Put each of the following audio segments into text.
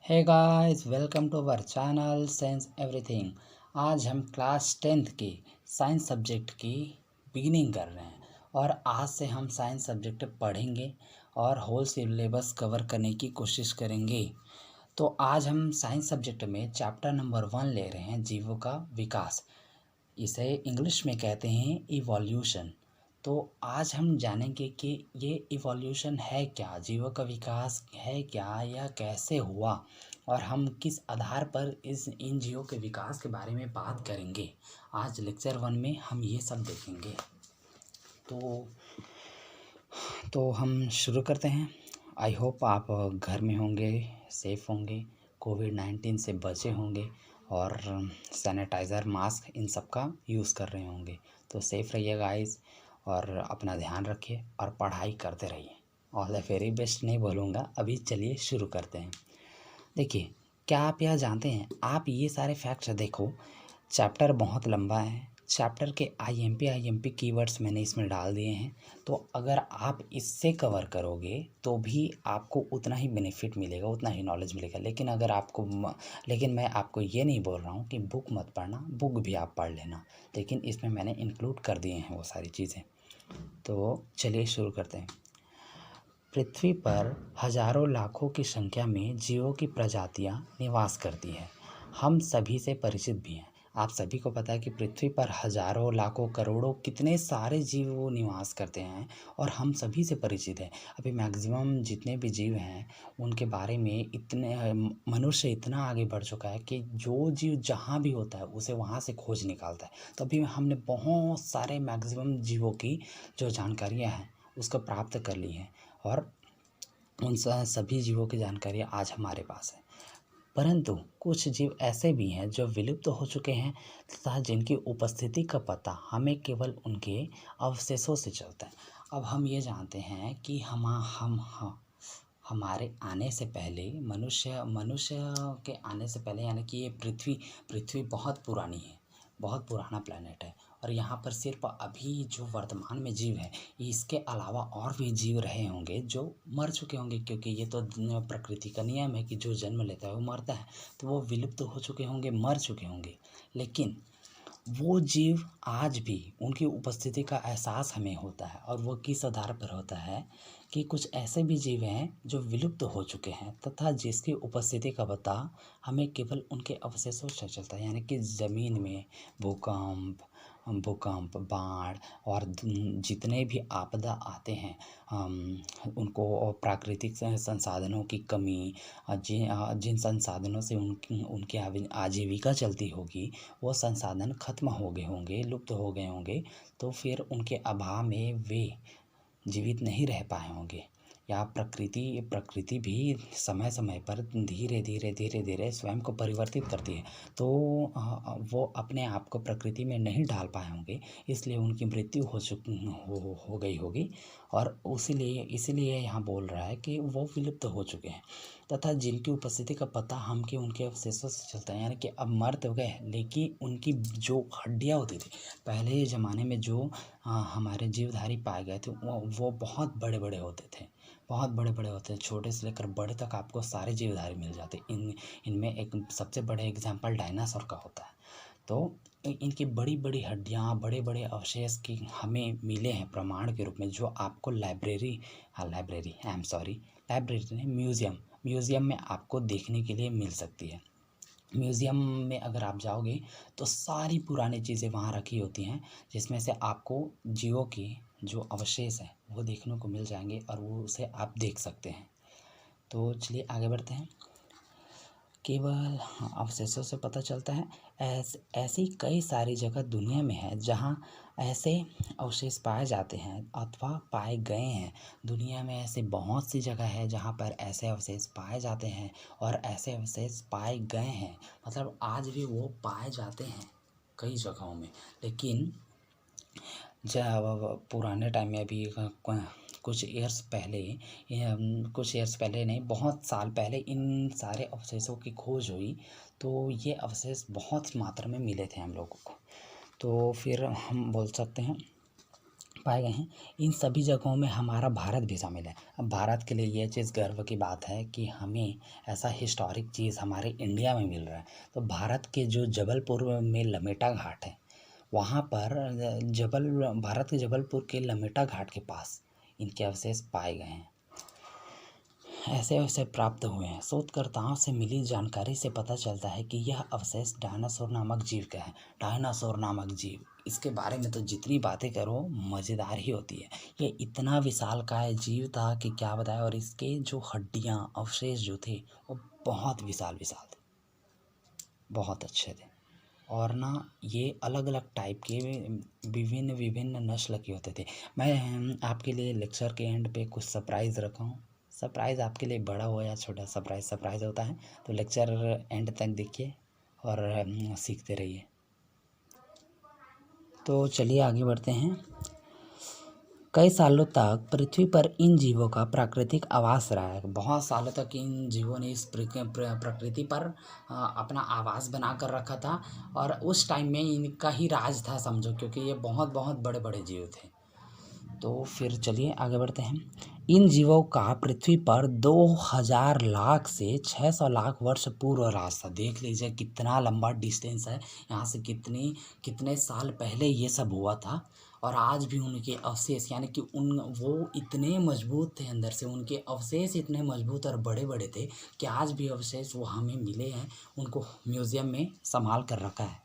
Hey guys, welcome to our channel science everything. आज हम class 10th की science subject की बिगिनिंग कर रहे हैं और आज से हम साइंस सब्जेक्ट पढ़ेंगे और होल सिलेबस कवर करने की कोशिश करेंगे। तो आज हम साइंस सब्जेक्ट में चैप्टर नंबर 1 ले रहे हैं, जीवों का विकास। इसे इंग्लिश में कहते हैं इवोल्यूशन। तो आज हम जानेंगे कि ये इवोल्यूशन है क्या, जीवों का विकास है क्या या कैसे हुआ, और हम किस आधार पर इन जीवों के विकास के बारे में बात करेंगे। आज लेक्चर 1 में हम ये सब देखेंगे। तो हम शुरू करते हैं। आई होप आप घर में होंगे, सेफ़ होंगे, कोविड-19 से बचे होंगे और सैनिटाइज़र, मास्क इन सब का यूज़ कर रहे होंगे। तो सेफ़ रहिए गाइस और अपना ध्यान रखिए और पढ़ाई करते रहिए। ऑल द वेरी बेस्ट नहीं बोलूँगा। अभी चलिए शुरू करते हैं। देखिए, क्या आप यह जानते हैं, आप ये सारे फैक्ट्स देखो। चैप्टर बहुत लंबा है। चैप्टर के आईएमपी कीवर्ड्स मैंने इसमें डाल दिए हैं। तो अगर आप इससे कवर करोगे तो भी आपको उतना ही बेनिफिट मिलेगा, उतना ही नॉलेज मिलेगा। लेकिन मैं आपको ये नहीं बोल रहा हूँ कि बुक मत पढ़ना, बुक भी आप पढ़ लेना, लेकिन इसमें मैंने इंक्लूड कर दिए हैं वो सारी चीज़ें। तो चलिए शुरू करते हैं। पृथ्वी पर हजारों लाखों की संख्या में जीवों की प्रजातियां निवास करती हैं। हम सभी से परिचित भी हैं। आप सभी को पता है कि पृथ्वी पर हजारों लाखों करोड़ों कितने सारे जीव वो निवास करते हैं और हम सभी से परिचित हैं। अभी मैक्सिमम जितने भी जीव हैं उनके बारे में इतने मनुष्य इतना आगे बढ़ चुका है कि जो जीव जहाँ भी होता है उसे वहाँ से खोज निकालता है। तो अभी हमने बहुत सारे मैक्सिमम जीवों की जो जानकारियाँ हैं उसको प्राप्त कर ली हैं और उन सभी जीवों की जानकारी आज हमारे पास है। परंतु कुछ जीव ऐसे भी हैं जो विलुप्त हो चुके हैं तथा जिनकी उपस्थिति का पता हमें केवल उनके अवशेषों से चलता है। अब हम ये जानते हैं कि हमारे आने से पहले मनुष्य के आने से पहले, यानी कि ये पृथ्वी बहुत पुरानी है, बहुत पुराना प्लेनेट है और यहाँ पर सिर्फ अभी जो वर्तमान में जीव है, इसके अलावा और भी जीव रहे होंगे जो मर चुके होंगे, क्योंकि ये तो प्रकृति का नियम है कि जो जन्म लेता है वो मरता है। तो वो विलुप्त हो चुके होंगे, मर चुके होंगे। लेकिन वो जीव आज भी, उनकी उपस्थिति का एहसास हमें होता है और वो किस आधार पर होता है कि कुछ ऐसे भी जीव हैं जो विलुप्त हो चुके हैं तथा जिसकी उपस्थिति का पता हमें केवल उनके अवशेषों से चलता है। यानी कि ज़मीन में भूकंप, बाढ़ और जितने भी आपदा आते हैं, उनको प्राकृतिक संसाधनों की कमी, जिन संसाधनों से उनकी आजीविका चलती होगी वो संसाधन खत्म हो गए होंगे, लुप्त हो गए होंगे। तो फिर उनके अभाव में वे जीवित नहीं रह पाए होंगे, या प्रकृति भी समय समय पर धीरे धीरे स्वयं को परिवर्तित करती है। तो वो अपने आप को प्रकृति में नहीं ढाल पाए होंगे, इसलिए उनकी मृत्यु हो गई होगी। और इसीलिए यहाँ बोल रहा है कि वो विलुप्त हो चुके हैं तथा जिनकी उपस्थिति का पता हम के उनके अवशेषों से चलता है। यानी कि अब मर तो गए, लेकिन उनकी जो हड्डियाँ होती थी पहले ज़माने में, जो हमारे जीवधारी पाए गए थे, वो बहुत बड़े बड़े होते थे, बहुत बड़े बड़े होते हैं। छोटे से लेकर बड़े तक आपको सारे जीवधारी मिल जाते। इनमें एक सबसे बड़े एग्जाम्पल डायनासोर का होता है। तो इनकी बड़ी बड़ी हड्डियाँ, बड़े बड़े अवशेष की हमें मिले हैं प्रमाण के रूप में, जो आपको लाइब्रेरी नहीं, म्यूज़ियम में आपको देखने के लिए मिल सकती है। म्यूज़ियम में अगर आप जाओगे तो सारी पुरानी चीज़ें वहाँ रखी होती हैं, जिसमें से आपको जीवों की जो अवशेष हैं वो देखने को मिल जाएंगे और वो उसे आप देख सकते हैं। तो चलिए आगे बढ़ते हैं। केवल अवशेषों से पता चलता है, ऐसी कई सारी जगह दुनिया में है जहाँ ऐसे अवशेष पाए जाते हैं अथवा पाए गए हैं। दुनिया में ऐसे बहुत सी जगह है जहाँ पर ऐसे अवशेष पाए जाते हैं और ऐसे अवशेष पाए गए हैं, मतलब आज भी वो पाए जाते हैं कई जगहों में। लेकिन जब पुराने टाइम में, अभी कुछ ईयर्स पहले नहीं, बहुत साल पहले इन सारे अवशेषों की खोज हुई, तो ये अवशेष बहुत मात्रा में मिले थे हम लोगों को। तो फिर हम बोल सकते हैं पाए गए हैं। इन सभी जगहों में हमारा भारत भी शामिल है। अब भारत के लिए ये चीज़ गर्व की बात है कि हमें ऐसा हिस्टोरिक चीज़ हमारे इंडिया में मिल रहा है। तो भारत के जो जबलपुर में लमेटा घाट है, वहाँ पर भारत के जबलपुर के लमेटा घाट के पास इनके अवशेष पाए गए हैं। ऐसे अवशेष प्राप्त हुए हैं। शोधकर्ताओं से मिली जानकारी से पता चलता है कि यह अवशेष डायनासोर नामक जीव का है। डायनासोर नामक जीव, इसके बारे में तो जितनी बातें करो मज़ेदार ही होती है। ये इतना विशालकाय जीव था कि क्या बताएं, और इसके जो हड्डियां अवशेष जो थे वो बहुत विशाल विशाल थे, बहुत अच्छे थे। और ना ये अलग अलग टाइप के विभिन्न विभिन्न नस्ल के होते थे। मैं आपके लिए लेक्चर के एंड पे कुछ सरप्राइज़ रखा हूँ। सरप्राइज़ आपके लिए बड़ा हो या छोटा, सरप्राइज़ होता है। तो लेक्चर एंड तक देखिए और सीखते रहिए। तो चलिए आगे बढ़ते हैं। कई सालों तक पृथ्वी पर इन जीवों का प्राकृतिक आवास रहा है। बहुत सालों तक इन जीवों ने इस प्रकृति पर अपना आवास बना कर रखा था, और उस टाइम में इनका ही राज था समझो, क्योंकि ये बहुत बहुत बड़े बड़े जीव थे। तो फिर चलिए आगे बढ़ते हैं। इन जीवों का पृथ्वी पर 2000 लाख से 600 लाख वर्ष पूर्व रास्ता, देख लीजिए कितना लंबा डिस्टेंस है यहाँ से, कितने साल पहले ये सब हुआ था। और आज भी उनके अवशेष, यानी कि वो इतने मजबूत थे अंदर से, उनके अवशेष इतने मजबूत और बड़े बड़े थे कि आज भी अवशेष वो हमें मिले हैं। उनको म्यूज़ियम में संभाल कर रखा है।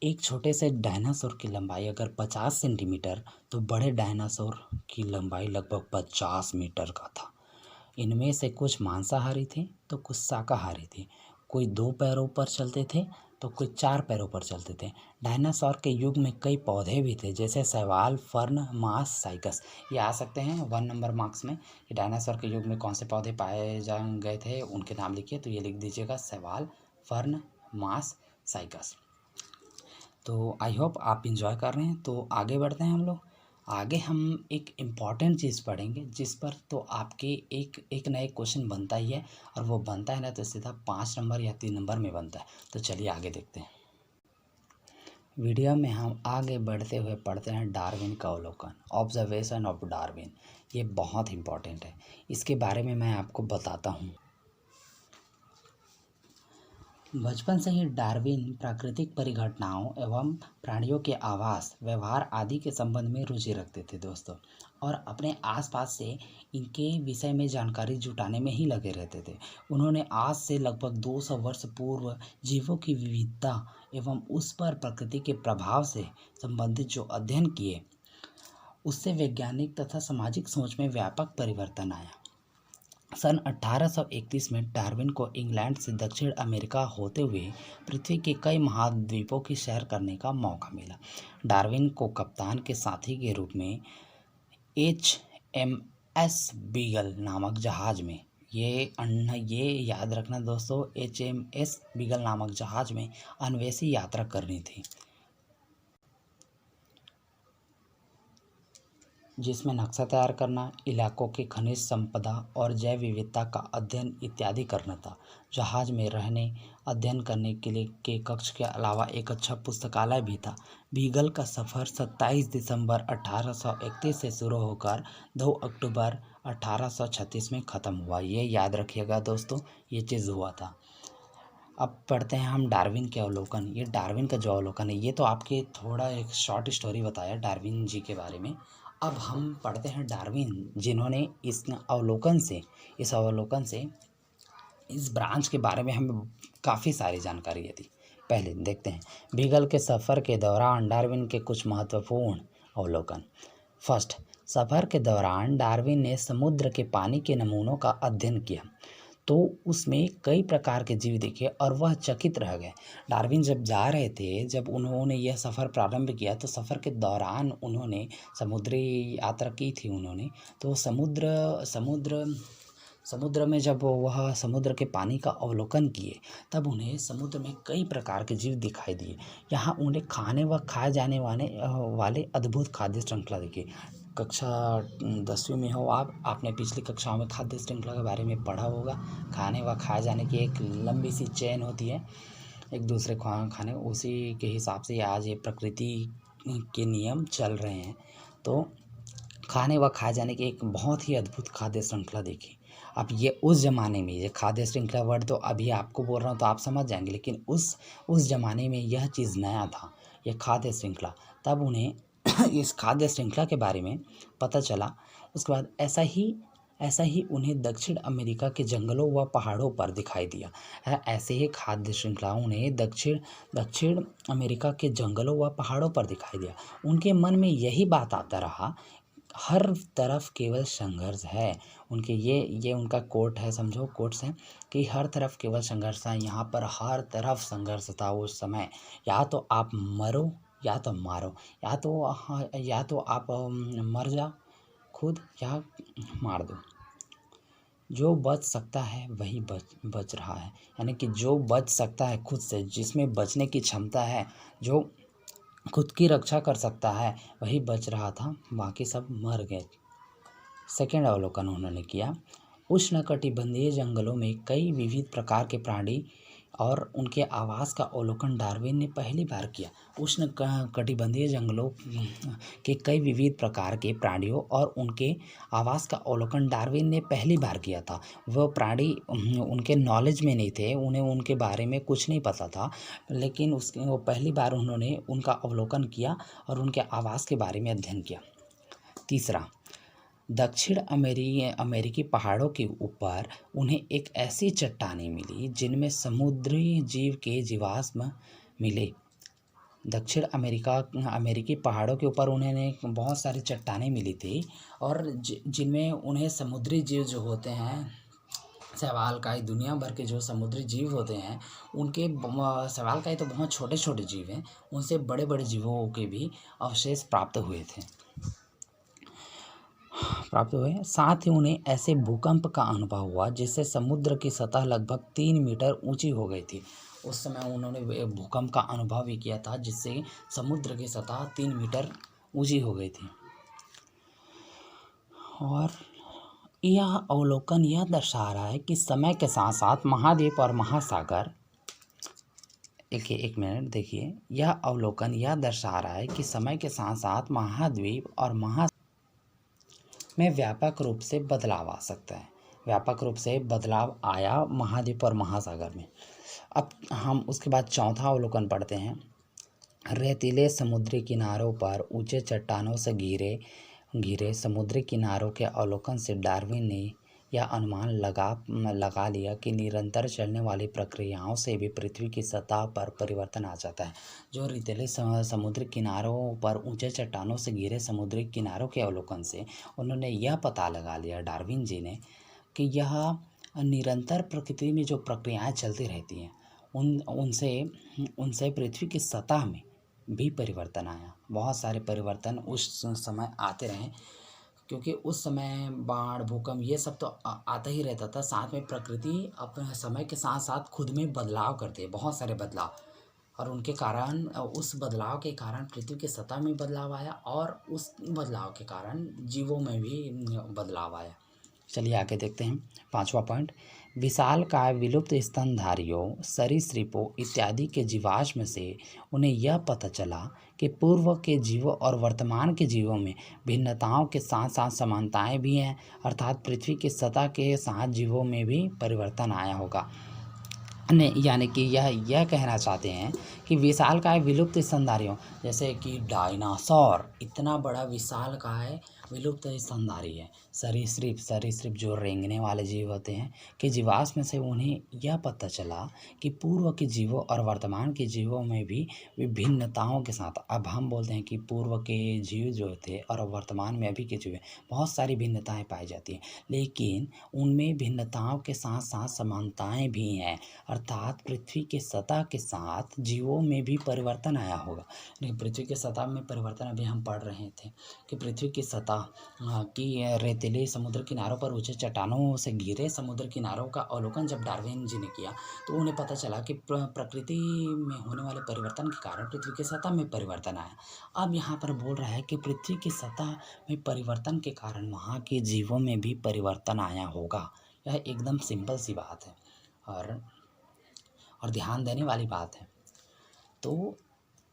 एक छोटे से डायनासोर की लंबाई अगर 50 सेंटीमीटर, तो बड़े डायनासोर की लंबाई लगभग 50 मीटर का था। इनमें से कुछ मांसाहारी थे तो कुछ शाकाहारी थे। कोई 2 पैरों पर चलते थे तो कोई 4 पैरों पर चलते थे। डायनासोर के युग में कई पौधे भी थे, जैसे शैवाल, फर्न, मास, साइकस। ये आ सकते हैं 1 नंबर मार्क्स में कि डायनासोर के युग में कौन से पौधे पाए जा गए थे, उनके नाम लिखिए। तो ये लिख दीजिएगा, शैवाल, फर्न, मास, साइकस। तो आई होप आप इंजॉय कर रहे हैं। तो आगे बढ़ते हैं हम लोग। आगे हम एक इम्पॉर्टेंट चीज़ पढ़ेंगे जिस पर तो आपके एक ना एक क्वेश्चन बनता ही है, और वो बनता है ना तो सीधा 5 नंबर या 3 नंबर में बनता है। तो चलिए आगे देखते हैं। वीडियो में हम आगे बढ़ते हुए पढ़ते हैं डार्विन का अवलोकन, ऑब्जर्वेशन ऑफ डार्विन। ये बहुत इंपॉर्टेंट है, इसके बारे में मैं आपको बताता हूँ। बचपन से ही डार्विन प्राकृतिक परिघटनाओं एवं प्राणियों के आवास, व्यवहार आदि के संबंध में रुचि रखते थे दोस्तों, और अपने आसपास से इनके विषय में जानकारी जुटाने में ही लगे रहते थे। उन्होंने आज से लगभग 200 वर्ष पूर्व जीवों की विविधता एवं उस पर प्रकृति के प्रभाव से संबंधित जो अध्ययन किए, उससे वैज्ञानिक तथा सामाजिक सोच में व्यापक परिवर्तन आया। सन 1831 में डार्विन को इंग्लैंड से दक्षिण अमेरिका होते हुए पृथ्वी के कई महाद्वीपों की सैर करने का मौका मिला। डार्विन को कप्तान के साथी के रूप में HMS बीगल नामक जहाज में, ये याद रखना दोस्तों, HMS बीगल नामक जहाज में अन्वेषी यात्रा करनी थी, जिसमें नक्शा तैयार करना, इलाकों की खनिज संपदा और जैव विविधता का अध्ययन इत्यादि करना था। जहाज में रहने, अध्ययन करने के लिए के कक्ष के अलावा एक अच्छा पुस्तकालय भी था। बीगल का सफ़र 27 दिसंबर 1831 से शुरू होकर 2 अक्टूबर 1836 में ख़त्म हुआ। ये याद रखिएगा दोस्तों, ये चीज़ हुआ था। अब पढ़ते हैं हम डार्विन के अवलोकन। ये डार्विन का जो अवलोकन है, ये तो आपके थोड़ा एक शॉर्ट स्टोरी बताया डार्विन जी के बारे में। अब हम पढ़ते हैं डार्विन, जिन्होंने इस अवलोकन से इस ब्रांच के बारे में हमें काफ़ी सारी जानकारी दी। पहले देखते हैं बीगल के सफ़र के दौरान डार्विन के कुछ महत्वपूर्ण अवलोकन। फर्स्ट, सफ़र के दौरान डार्विन ने समुद्र के पानी के नमूनों का अध्ययन किया, तो उसमें कई प्रकार के जीव देखे और वह चकित रह गए। डार्विन जब जा रहे थे, जब उन्होंने यह सफ़र प्रारंभ किया, तो सफ़र के दौरान उन्होंने समुद्री यात्रा की थी उन्होंने, तो समुद्र में जब वह समुद्र के पानी का अवलोकन किए, तब उन्हें समुद्र में कई प्रकार के जीव दिखाई दिए। यहाँ उन्हें खाने व खाए जाने वाले अद्भुत खाद्य श्रृंखला दिखी। कक्षा 10वीं में हो आपने पिछली कक्षाओं में खाद्य श्रृंखला के बारे में पढ़ा होगा। खाने व खाए जाने की एक लंबी सी चेन होती है, एक दूसरे खाने, उसी के हिसाब से आज ये प्रकृति के नियम चल रहे हैं। तो खाने व खाए जाने की एक बहुत ही अद्भुत खाद्य श्रृंखला देखी। अब ये उस ज़माने में, ये खाद्य श्रृंखला वर्ड तो अभी आपको बोल रहा हूँ तो आप समझ जाएँगे, लेकिन उस ज़माने में यह चीज़ नया था, ये खाद्य श्रृंखला। तब उन्हें इस खाद्य श्रृंखला के बारे में पता चला। उसके बाद ऐसा ही उन्हें दक्षिण अमेरिका के जंगलों व पहाड़ों पर दिखाई दिया। ऐसे ही खाद्य श्रृंखला उन्हें दक्षिण दक्षिण अमेरिका के जंगलों व पहाड़ों पर दिखाई दिया। उनके मन में यही बात आता रहा, हर तरफ केवल संघर्ष है। उनके ये उनका कोट है, समझो कोट्स हैं कि हर तरफ केवल संघर्ष है। यहाँ पर हर तरफ संघर्ष था उस समय। या तो आप मरो या तो मारो, या तो आप मर जा खुद या मार दो। जो बच सकता है वही बच रहा है, यानी कि जो बच सकता है खुद से, जिसमें बचने की क्षमता है, जो खुद की रक्षा कर सकता है, वही बच रहा था, बाकी सब मर गए। सेकेंड अवलोकन उन्होंने किया, उष्णकटिबंधीय जंगलों में कई विविध प्रकार के प्राणी और उनके आवास का अवलोकन डार्विन ने पहली बार किया। उष्णकटिबंधीय जंगलों के कई विविध प्रकार के प्राणियों और उनके आवास का अवलोकन डार्विन ने पहली बार किया था। वह प्राणी उनके नॉलेज में नहीं थे, उन्हें उनके बारे में कुछ नहीं पता था, लेकिन वो पहली बार उन्होंने उनका अवलोकन किया और उनके आवास के बारे में अध्ययन किया। तीसरा, दक्षिण अमेरिकी पहाड़ों के ऊपर उन्हें एक ऐसी चट्टानें मिली जिनमें समुद्री जीव के जीवाश्म मिले। दक्षिण अमेरिकी पहाड़ों के ऊपर उन्हें बहुत सारी चट्टानें मिली थी और जिनमें उन्हें समुद्री जीव जो होते हैं, शैवालकाई, दुनिया भर के जो समुद्री जीव होते हैं उनके, शैवालकाई तो बहुत छोटे छोटे जीव हैं, उनसे बड़े बड़े जीवों के भी अवशेष प्राप्त हुए। साथ ही उन्हें ऐसे भूकंप का अनुभव हुआ जिससे समुद्र की सतह लगभग 3 मीटर ऊंची हो गई थी। उस समय उन्होंने भूकंप का अनुभव भी किया था जिससे समुद्र की सतह 3 मीटर ऊंची हो गई थी। और यह अवलोकन यह दर्शा रहा है कि समय के साथ साथ महाद्वीप और महासागर, एक मिनट देखिए, यह अवलोकन यह दर्शा रहा है कि समय के साथ साथ महाद्वीप और में व्यापक रूप से बदलाव आ सकता है। व्यापक रूप से बदलाव आया महाद्वीप और महासागर में। अब हम उसके बाद चौथा अवलोकन पढ़ते हैं। रेतीले समुद्री किनारों पर ऊंचे चट्टानों से घिरे समुद्री किनारों के अवलोकन से डार्विन ने यह अनुमान लगा लिया कि निरंतर चलने वाली प्रक्रियाओं से भी पृथ्वी की सतह पर परिवर्तन आ जाता है। जो रेतीले समुद्री किनारों पर ऊंचे चट्टानों से घिरे समुद्री किनारों के अवलोकन से उन्होंने यह पता लगा लिया, डार्विन जी ने, कि यह निरंतर प्रकृति में जो प्रक्रियाएं चलती रहती हैं उनसे पृथ्वी की सतह में भी परिवर्तन आया। बहुत सारे परिवर्तन उस समय आते रहे, क्योंकि उस समय बाढ़, भूकंप ये सब तो आता ही रहता था। साथ में प्रकृति अपने समय के साथ साथ खुद में बदलाव करती है, बहुत सारे बदलाव, और उनके कारण, उस बदलाव के कारण पृथ्वी की सतह में बदलाव आया और उस बदलाव के कारण जीवों में भी बदलाव आया। चलिए आगे देखते हैं। 5वां पॉइंट, विशालकाय विलुप्त स्तनधारियों, सरीसृपों इत्यादि के जीवाश्म से उन्हें यह पता चला कि पूर्व के जीवों और वर्तमान के जीवों में भिन्नताओं के साथ साथ समानताएं भी हैं, अर्थात पृथ्वी की सतह के साथ जीवों में भी परिवर्तन आया होगा। यानी कि यह कहना चाहते हैं कि विशालकाय विलुप्त स्तनधारियों, जैसे कि डायनासोर इतना बड़ा विशालकाय विलुप्त स्तनधारी है। सरीसृप जो रेंगने वाले जीव होते हैं के जीवाश्म से उन्हें यह पता चला कि पूर्व के जीवों और वर्तमान के जीवों में भी विभिन्नताओं के साथ, अब हम बोलते हैं कि पूर्व के जीव जो थे और वर्तमान में अभी के जीव, बहुत सारी भिन्नताएं पाई जाती हैं, लेकिन उनमें भिन्नताओं के साथ साथ समानताएं भी हैं, अर्थात पृथ्वी के सतह के साथ जीवों में भी परिवर्तन आया होगा। लेकिन पृथ्वी के सतह में परिवर्तन अभी हम पढ़ रहे थे कि पृथ्वी की सतह की रेतीले समुद्र किनारों पर ऊंचे चट्टानों से घिरे समुद्र किनारों का अवलोकन जब डार्विन जी ने किया तो उन्हें पता चला कि प्रकृति में होने वाले परिवर्तन के कारण पृथ्वी की सतह में परिवर्तन आया। अब यहाँ पर बोल रहा है कि पृथ्वी की सतह में परिवर्तन के कारण वहाँ के जीवों में भी परिवर्तन आया होगा। यह एकदम सिंपल सी बात है और ध्यान देने वाली बात है। तो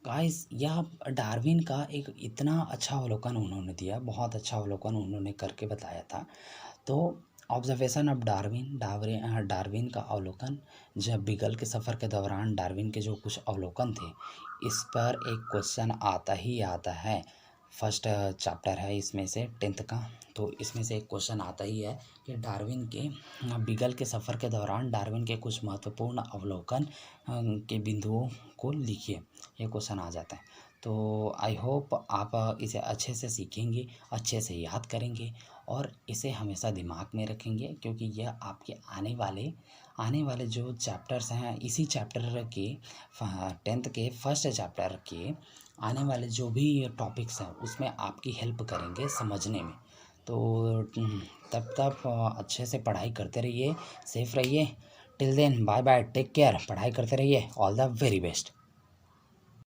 गाइस यह डार्विन का एक इतना अच्छा अवलोकन उन्होंने दिया, बहुत अच्छा अवलोकन उन्होंने करके बताया था। तो ऑब्जर्वेशन ऑफ डार्विन का अवलोकन, जब बीगल के सफ़र के दौरान डार्विन के जो कुछ अवलोकन थे, इस पर एक क्वेश्चन आता ही आता है। फर्स्ट चैप्टर है इसमें से 10th का, तो इसमें से एक क्वेश्चन आता ही है कि डार्विन के बीगल के सफ़र के दौरान डार्विन के कुछ महत्वपूर्ण अवलोकन के बिंदुओं को लिखिए, ये क्वेश्चन आ जाता है। तो आई होप आप इसे अच्छे से सीखेंगे, अच्छे से याद करेंगे और इसे हमेशा दिमाग में रखेंगे, क्योंकि यह आपके आने वाले जो चैप्टर्स हैं, इसी चैप्टर के 10th के फर्स्ट चैप्टर के आने वाले जो भी टॉपिक्स हैं उसमें आपकी हेल्प करेंगे समझने में। तो तब तक अच्छे से पढ़ाई करते रहिए, सेफ रहिए। Till then bye bye, take care, पढ़ाई करते रहिए। All the very best.